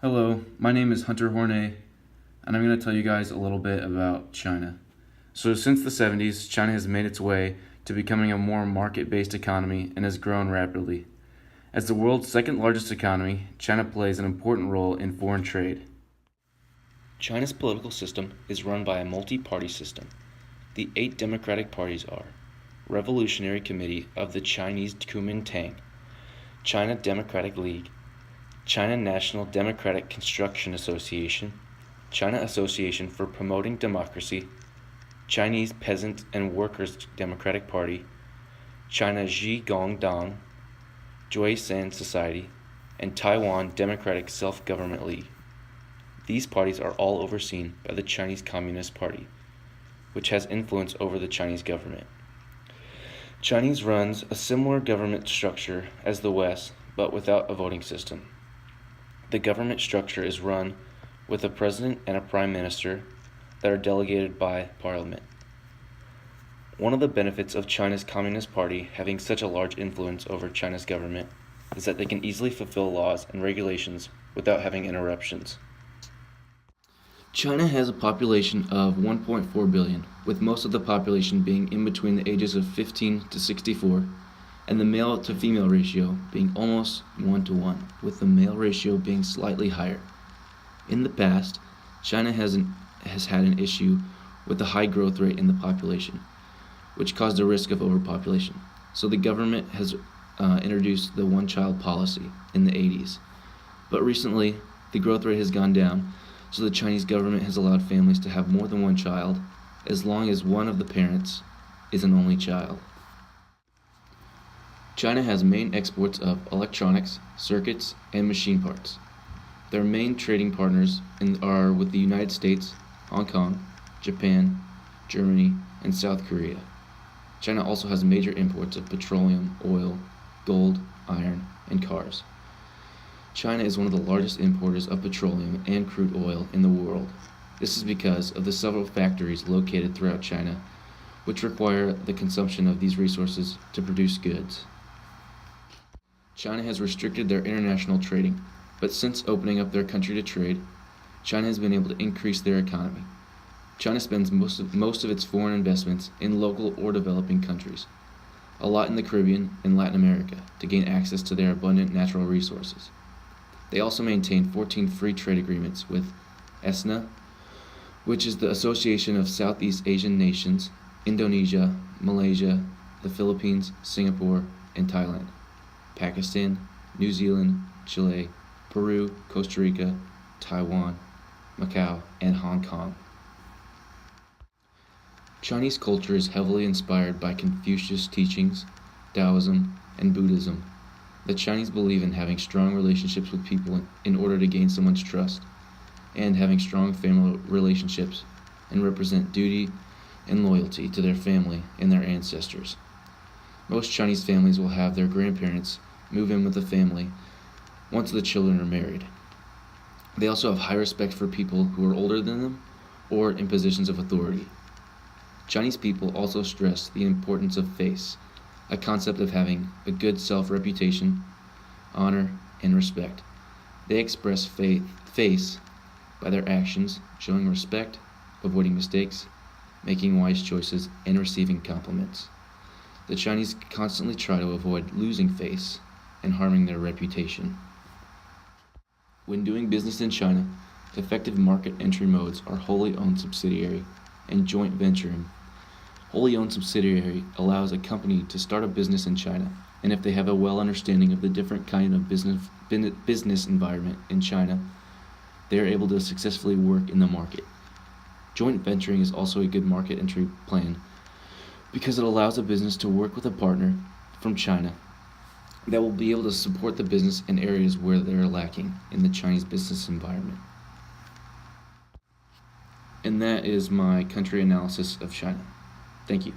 Hello, my name is Hunter Horney, and I'm going to tell you guys a little bit about China. So, since the 70s, China has made its way to becoming a more market based economy and has grown rapidly. As the world's second largest economy, China plays an important role in foreign trade. China's political system is run by a multi-party system. The 8 democratic parties are Revolutionary Committee of the Chinese Kuomintang, China Democratic League, China National Democratic Construction Association, China Association for Promoting Democracy, Chinese Peasant and Workers' Democratic Party, China Zhigongdang, Jui-San Society, and Taiwan Democratic Self-Government League. These parties are all overseen by the Chinese Communist Party, which has influence over the Chinese government. China runs a similar government structure as the West, but without a voting system. The government structure is run with a president and a prime minister that are delegated by parliament. One of the benefits of China's Communist Party having such a large influence over China's government is that they can easily fulfill laws and regulations without having interruptions. China has a population of 1.4 billion, with most of the population being in between the ages of 15 to 64, and the male to female ratio being almost 1 to 1, with the male ratio being slightly higher. In the past, China has had an issue with the high growth rate in the population, which caused a risk of overpopulation. So the government has introduced the one-child policy in the 80s. But recently, the growth rate has gone down, so the Chinese government has allowed families to have more than one child as long as one of the parents is an only child. China has main exports of electronics, circuits, and machine parts. Their main trading partners are with the United States, Hong Kong, Japan, Germany, and South Korea. China also has major imports of petroleum, oil, gold, iron, and cars. China is one of the largest importers of petroleum and crude oil in the world. This is because of the several factories located throughout China, which require the consumption of these resources to produce goods. China has restricted their international trading, but since opening up their country to trade, China has been able to increase their economy. China spends most of its foreign investments in local or developing countries, a lot in the Caribbean and Latin America, to gain access to their abundant natural resources. They also maintain 14 free trade agreements with ESNA, which is the Association of Southeast Asian Nations, Indonesia, Malaysia, the Philippines, Singapore, and Thailand, Pakistan, New Zealand, Chile, Peru, Costa Rica, Taiwan, Macau, and Hong Kong. Chinese culture is heavily inspired by Confucius teachings, Taoism, and Buddhism. The Chinese believe in having strong relationships with people in order to gain someone's trust, and having strong family relationships, and represent duty and loyalty to their family and their ancestors. Most Chinese families will have their grandparents move in with the family once the children are married. They also have high respect for people who are older than them or in positions of authority. Chinese people also stress the importance of face, a concept of having a good self-reputation, honor, and respect. They express face by their actions, showing respect, avoiding mistakes, making wise choices, and receiving compliments. The Chinese constantly try to avoid losing face and harming their reputation. When doing business in China, effective market entry modes are wholly owned subsidiary and joint venturing. Wholly owned subsidiary allows a company to start a business in China, and if they have a well understanding of the different kind of business environment in China, they are able to successfully work in the market. Joint venturing is also a good market entry plan because it allows a business to work with a partner from China that will be able to support the business in areas where they are lacking in the Chinese business environment. And that is my country analysis of China. Thank you.